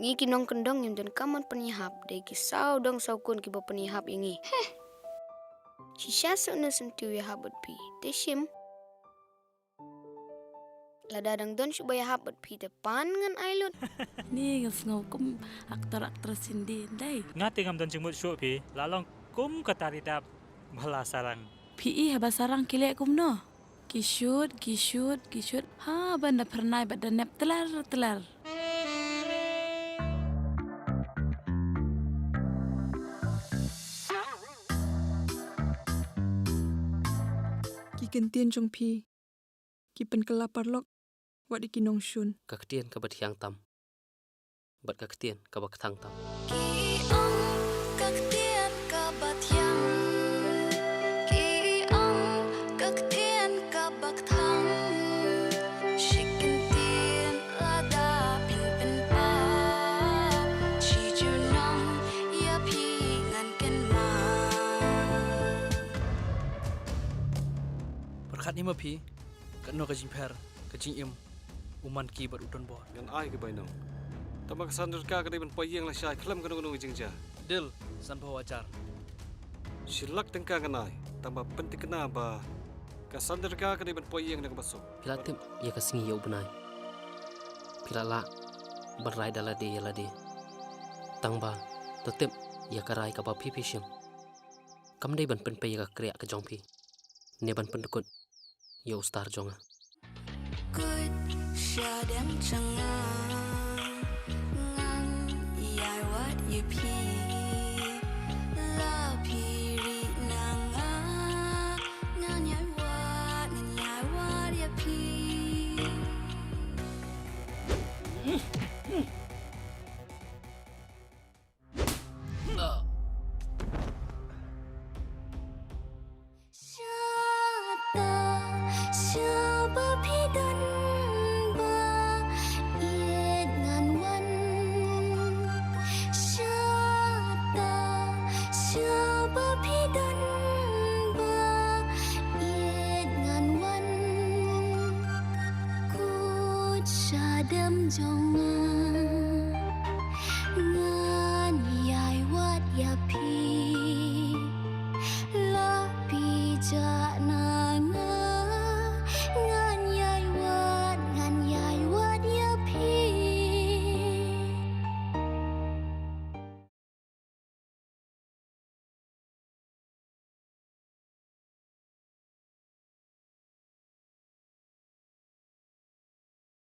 Ngi kinong kendong yang don kaman penihap dai kisau dong saukun ki bo penihap ingi. Shisha sunu sentiu ya habut pi. Teshim. Ladadang don subaya habut pi depan ngan ailut. Ni sngew kum aktor sindi dai. Ngati ngam don jingmut shoh pi lalong kum kataridap bala sarang. PE haba sarang kile kum no. Gishut. Ha banda pernai badan nep telar. Kentien jong pi, ki pen kelapar lok, wak di kinong shun. Kaketian kabat hiang tam, bat kaketian kabat ketang tam. Kaketian kabat hiang, kaketian kabat ketang. Shikentien lada pin pa, chijunam ya pi ngan ken ma. Berkat ni mapi, kat no kajing per, kajing im, uman ki ber udon bo. Gan ai ke bainong. Tama kesandur ka kadai ban payeng la syai kelam kanu kanu jingja. Dil, san bo wajar. Silak tengka ganai, tamba penting kena ba. Kesandur ka kadai ban payeng nak masuk. Pila tim ya kasingi ya ubnai. Pila la berai dalade ya lade. Tangba tetep ya karai ka ba pipi syang. Kam dai ban pen pe ya kriak ke jong pi. Ne ban pen dekut ya ustar jonga. Good shadang changang ngang yai wat you pi la pi ri nanga ngan yai wat ya pi. Jong